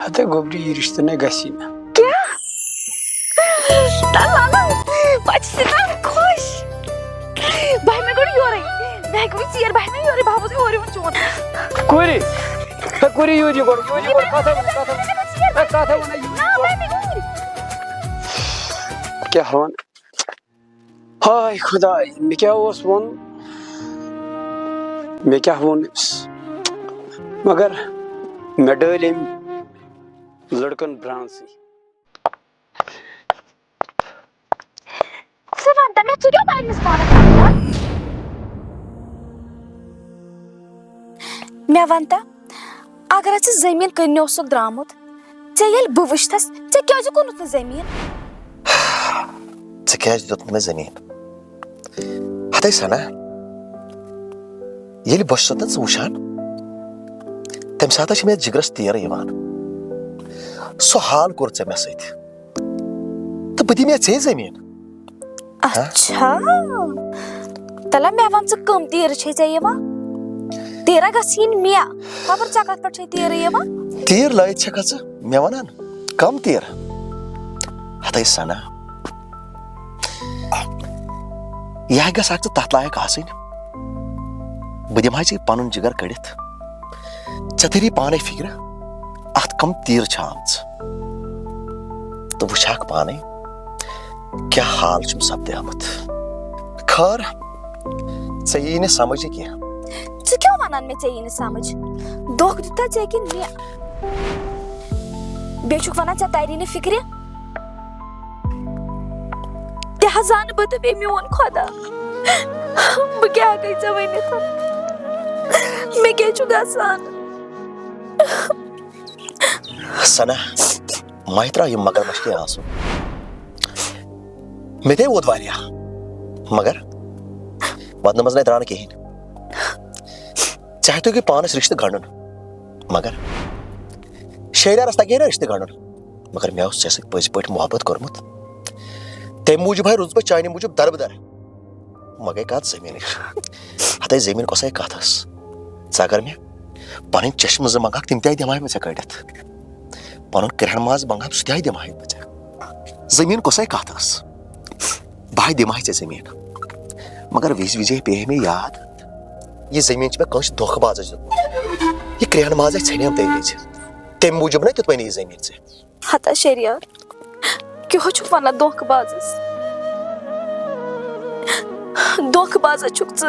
हते गोबरी ये रिश्ते ने गसी ना क्या लाला बच्चे ना खुश भाई मैं कोई योरे मैं कोई चीयर भाई मैं योरे बाबू से योरे वो चोन कोरी यूजी कोर कथा बना क्या हवन हाय खुदा मैं क्या वन मगर मैं डले लड़कन ब्रांसी Samantha, मैं तुझे बाहर में स्पॉट मैं वंता अगर ऐसे ज़मीन कन्या उसक द्रामुत चाहिए बुवश्तस चाहिए क्या जो कौन उतना ज़मीन क्या जो तुम में ज़मीन हते सना ये li बशतन सूशान तम साता छ में जिगरस तीर यवान सो हाल कोर चे में सहित तो बदी में चे ज़मीन अच्छा तला मैं वन से कम तीर छे चाहिए वा तेरा गसीन मिया खबर चकात पर छे तीर ये वा तीर लायत छकाच मैं वनान कम तीर हते सना यह गस आक तथ लायक आसिन बह दिमह पन जिगर कड़ित ऐ तरी पाने फिक्र अत कम तीर आम तो वुक पाने क्या हाल सपदे आमुत खर यी न समझ कह क्यों वनान में चाहिए समझ दोख दिता चाहिए कि मे बेचुक वनान चा तारी ने फिक्र तहजान बत बे मोन खुदा ब क्या गई जवनी था मैं क्या छु गसान सना माइत्रा ये मगर मशके आसो मे ते वोत वारिया मगर वदन मज द्रान कहें चाहे तो कि पानस रिश्ते गणन मगर शेरियारस तगे ना रिश्ते गणन मगर मे ऐसे पज पे मोहब्बत कर्मुत तम मूजूब रुस बह चाने मूजूब दरबदर मगे कत जमीन हते जमीन कस कत अगर मे पन चश्म ज मंगा तम ते दिमाग में कड़ित पन किरण माज मंगा सह दिमाग में जमीन कस कत बह दिमाग ऐ जमीन मगर विज विजे पे मे याद ये जमीन मे कस धोखबाज ये किरण माज छेम तम विज तम मूजूब ना तुत ये जमीन से हता शरियार क्यों छु वना धोखबाजस धोखबाज छुक च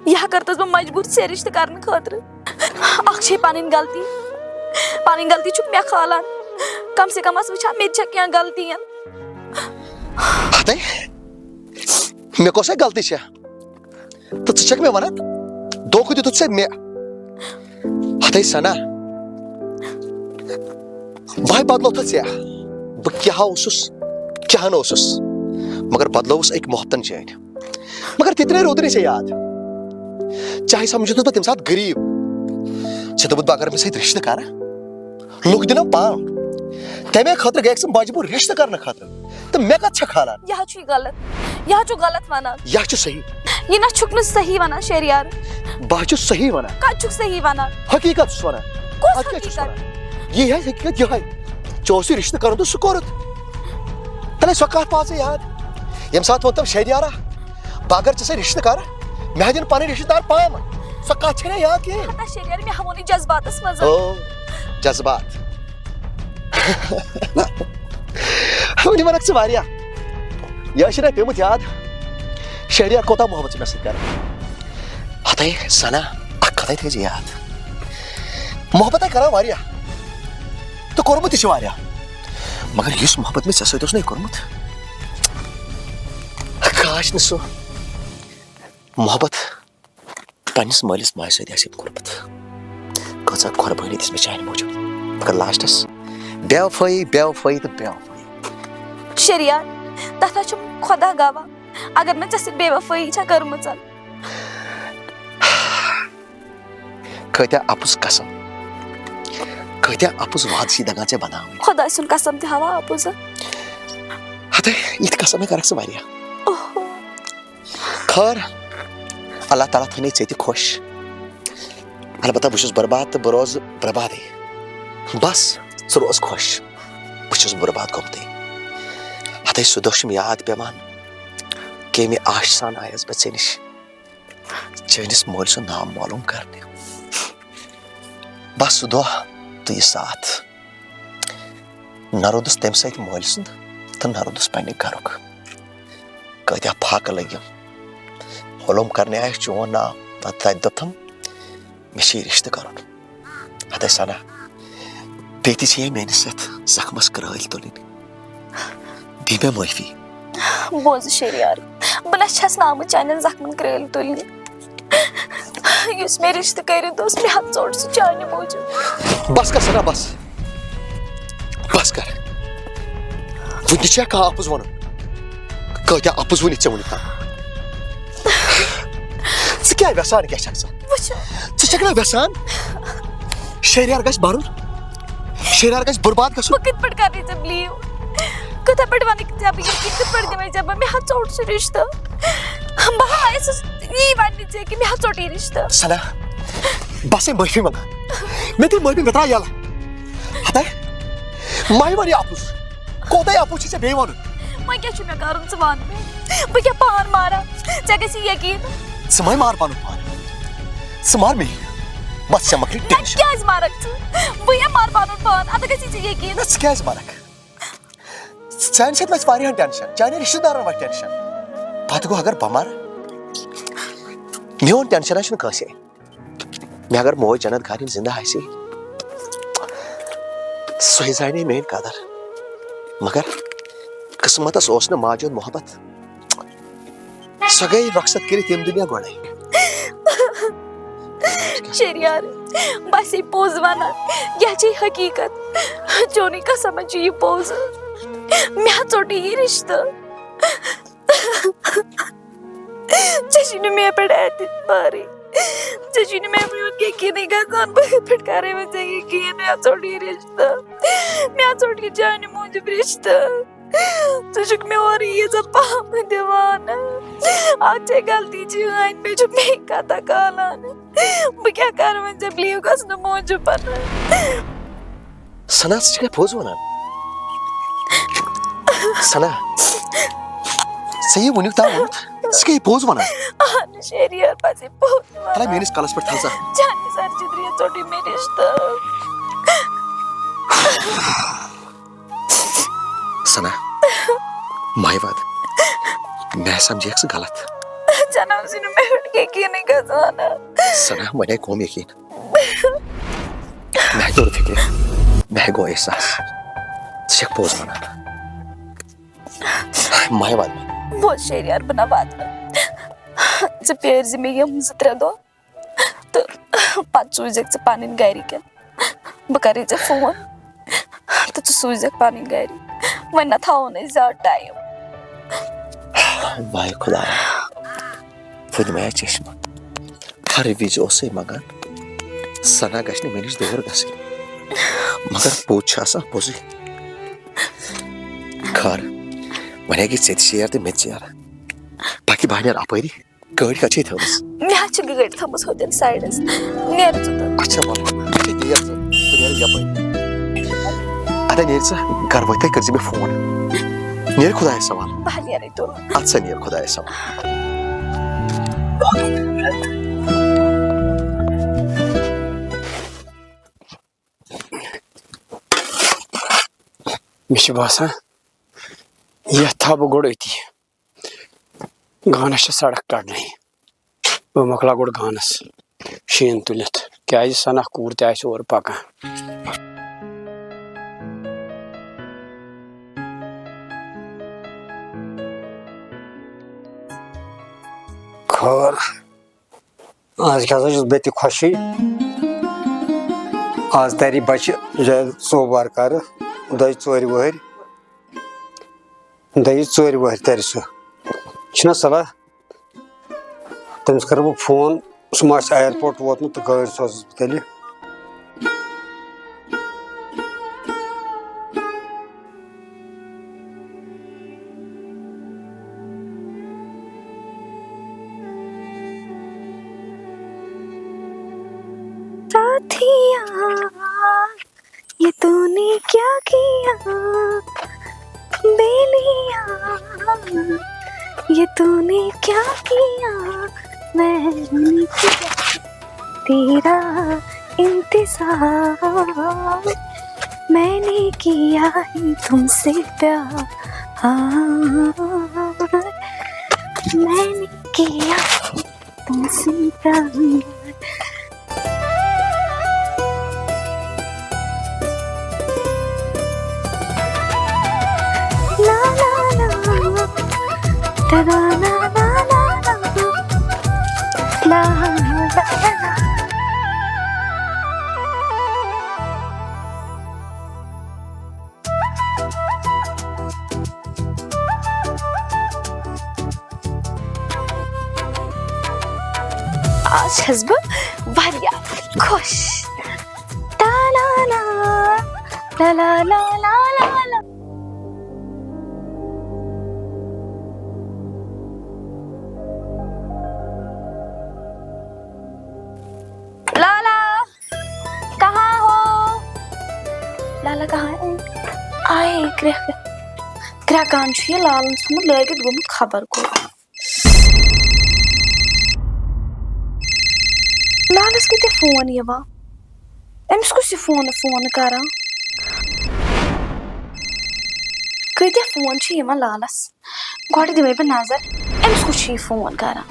यह करतस बह मजबूर से रिश्ते करने खातिर अख पन गलती छुक मे खालान कम से कम वुचा मे क्या गलती हते मे कस गलती तो क मे वन धोख दित मे हते सना बह बदलो तो बह क्या क्या मगर बदलोस एक मोहब्बतन जान मगर तितने रोद याद चाहे समझो बह तम सात गरीब दोपुत बह अगर मे सत रिश्ते कर लुक दिन पान तमे खतर गए मजबूर रिश्ते करने खतर तो मे कत खालान यह गलत वना यह सही ये ना छुक न सही वना शरियार बह सही वना कत छुक सही वना हकीकत वना ये है हकीकत यह चौसी रिश्ते कर तो सह कोरुत तले सो कत पास याद यम सात वो तम शरियारा बह अगर ऐसे रिश्ते कर मे दिन पन रिश्तेदार पाम सो कत याद हता शरियार मे हमोनी जज्बातस मज ओ जज्बात वन वनक वारिया यह पेमुत याद शरियार कोता मोहब्बत मे सत हते सना कथा थे याद मोहब्बत कर वारिया तो कोर्मुत वारिया मगर इस मोहब्बत में सत नहीं कोर्मुत काश न सो मोहब्बत पन्निस मालिस माज सत कोर्मुत कचा कुर्बानी दिस बेचारे मूजूब मगर लास्टस बेवफाई तो बेवफाई शरियार तथा छु खुदा गवा अगर मैं जैसे बेवफाई छा करमच कत्या अपुस कसम कत्या अपुस वाद सी दगा चे बना खुदा सुन कसम ते हवा अपुस हते इत कसम करक से वारिया खर अल्लाह ताला थने चेति खुश अलबत्ता बुशुस बर्बाद तो बरोज बर्बाद बस सह रोज खुश बस बर्बाद गोमत हथे सह दह याद पेवान कि मे आश सान आयस बे निश चनिस मोल सु नाम मालूम करने बस सह दह तो यह साथ न रोदस तम सत मोल सुंद तो न रोदस पे गरुक कत्या फाक लगिम मालूम करने आय चोन नाम तथ दोपम मे रिश्ते कर हथे सना बे मेस जख्मस कराल तुल दी मे माफी बोज शरियार बह छस नाम चान जख्मन क्रेल तुल मे रिश्ते कर मे हाथ चोट सह चान मूजूब बस कर सना बस बस कर वो कह अपुज वन कत्या अपुज वन वे वन क्या वेसान क्या ना वेसान शरियार गश भरुन शरियार गश बर्बाद गसुन कत पे कर बिलीव कथा पे वन जब कत पे दिमे जब मे हाथ चोट सह रिश्ते बह आयस यी वन कि मे हाथ चोट यह रिश्ते सना बस माफी मंगा मे दी माफी मे त्रा यल हथे माह वन अपुज कोत अपुज बे वन वो क्या मे कर वन बह क्या पान मारा ऐ गि यकीन सह मा मार पन पान सह मार मे बस से मकली टेंशन क्या मारक बह मार पान पान अत गि यकीन क्या मारक सान सत वारियान टेंशन चाने रिश्तेदार वो टेंशन पत गो अगर बह मर मोन टेंशन कंसे मे अगर मोज जन्नत गारी जिंदा आसे सह जाने मेन कदर मगर किस्मतस न माज मोहब्बत सह गई रखसत कर दुनिया गोड़े शरियार बस ये पोज वन यह हकीकत चोनी का समझ ये पोज मे चोटी ये रिश्ते चे मे पे मारी चे मे यकीन गसान बह पे करे मे यकीन मे चोटी रिश्ते मे चोटी जान मूजूब रिश्ते च मे और ये पाम दिवान आज गलती मे मे कथा कालान बह क्या कर जब लीव गस मूजूब सना सह पोज वन सना सही वन तम सह पोज वन शरियार बस पोज तला मेनिस कलस पे थलसा जानी सर जिद्रिया चोटी मे रिश्ते सना माय बात मैं समझे गलत जनाब सिनु मे यकीन गसान सना मने कोम यकीन मैं तो फिक्र मैं गो एहसास सह पोज वन माय बात बहुत शरियार बना बात पेर मे यम 2-3 दह तो पे सूज पान गरिक बह कर फोन तो सूज पान गरी वन न थवन ज्यादा टाइम वाह खुदा वो मे चश्मा हर विज मगान सना गश मे नश दूर ग मगर पोज पोजे खर वे चे शेर तो मे शेर बाकी बह नेर अपरी गाड़ी कत थमस मे गाड़ी थमस होतन साइडस नेर अच्छा वल अदा नेर घर वत कर मे फोन नेर खुदा सवाल बह नेर तो अच्छा नेर खुदा सवाल मे बसान यह था बह गोड़ अति गानस सड़क कड़न बह मकला गोड़ गानस शीन तुलित क्या सना कूर तोर पकान खर आज क्या बे खुशी आज तारी बच्चे सोमवार कर 2-4 वहर 2-4 वहर तर सह सलाह तमिस कर बह फोन सह मा एयरपोर्ट वोतमुत तो गाड़ी सोज तेल साथिया ये तूने क्या किया बेलिया, ये तूने क्या किया, मैंने किया तेरा इंतजार, मैंने किया ही तुमसे प्यार, मैंने किया तुमसे प्यार। ला ला ला ला ला ला ला ला ला ला। आज छस बह वारिया खुश। ला ला ला ला ला ला ला ला। लाला कहाँ हो? लाला कहाँ है? आए ग्रह कान ये लालन सुन लगित गोमुत खबर को। लालस कत फोन यवा अमिस कुछ फोन करा कत फोन लालस गो दिमे बह नजर अमिस कुछ फोन करा।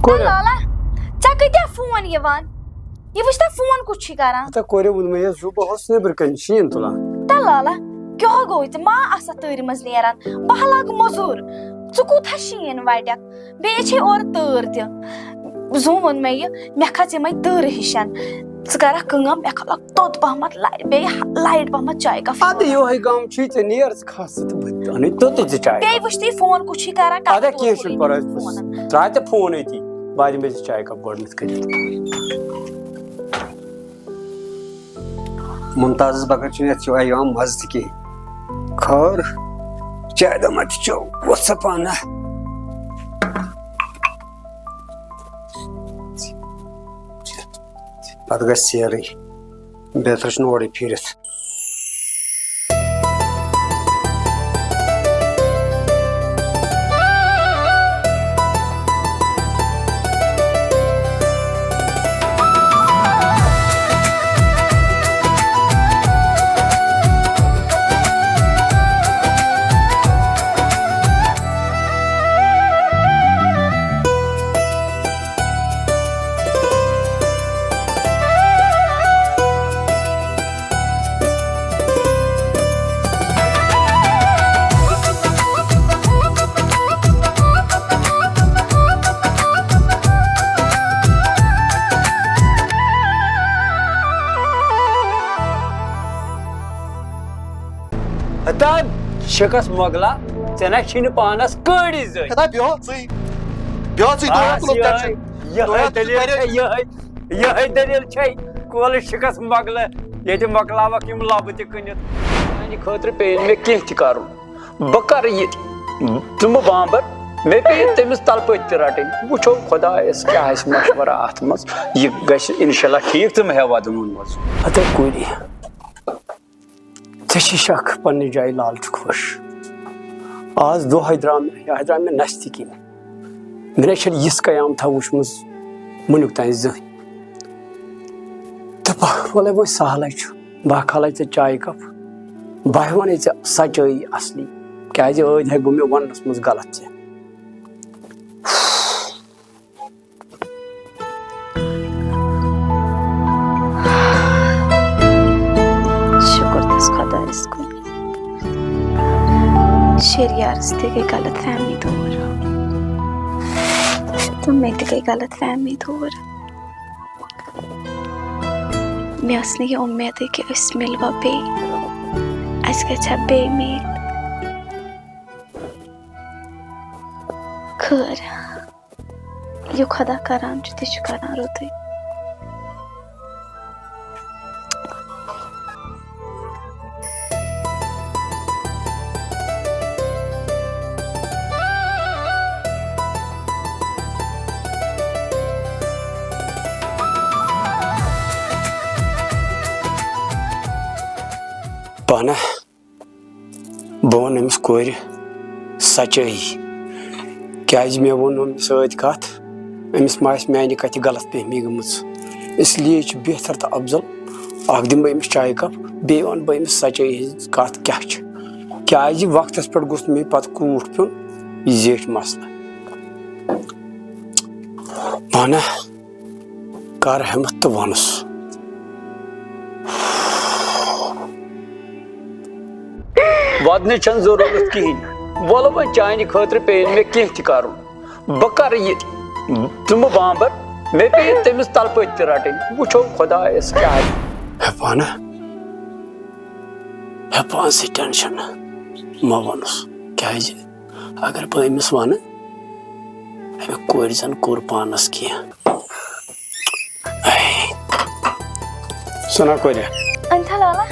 लाला चा कत फोन यवान ये वुच फोन कुछ करा कोरे मे बस नबर कन शीन तुलान ता लाला क्या गो मा आसा तैर मज नेरान बह लग मजूर च कूत शीन वटक बे और तैर तू वो मे मे खच यम तैर हिशान च कर मे खलक तोद पहमत बे लाइट पहमत चाय का अद यो गम छी ते नेर खास तने तो ते चाय बे वुच फोन कुछ करा अद के छ पर त्राय ते फोन ऐती बाद में चाय कप गडनस कर मुमताज बगर चो आयाम मज की खर चाय दमत चो वसपाना पत ग सेरी बेहतर ओड़ी फिरत शिकस मोगला चना छिन पानस कड़ी जई कदा यह दलील छै कोल शिकस मोगल ये मोगलावक यम लब त कनित यानी खतर पे मे के ति करू बकर ये तुम बांबर मे पे तमिस तलपत त रटन वुचो खुदा इस क्या है मशवरा आत मस ये गश इंशाल्लाह ठीक तुम है वदन मस अत कोरी शक पन्नी जाय लाल खुश आज दो हैदराबाद में नस्ती की मैंने यस कयाम था वुचमस मुनुक तान जहन तो बोले वो सहल बह खाल चाय कप बह वन सचाई असली क्या है गो मे वनस मज गलत शरियार्स ते गई गलत फहमी दूर तुम में ते गई गलत फहमी दूर मे ये उम्मीद है कि इस मिलवा पे आज का बेमेल खर यो खुदा करान जो तिश करान रोते पाना बह वन अमिस कोर सच्चाई क्या मे वो सत कत अमिस मा मानि कत गलत फहमी गमच इसलिए बेहतर तो अफजल अख दिम बह अमिस चाय कप बे वन बह अमिस सच्चाई हज कत क्या वक्त पे गुस मे पत क्रूठ पिन यह जेठ मसला पाना कर हिम्मत तो वनस वदन जरूरत कहें वल वो चान खतर पे मे कह कर बह कर ये तुम बाबर मे पे तमिस तलपत रटन वो खुदायस क्या पाना पान से टेंशन मा वनुस क्या अगर बह अमिस वन अमे कोर जन कोर पानस कह सुना कोर अंथा लाला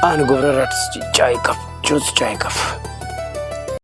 अन गोर रट चाय कप चुज चाय कप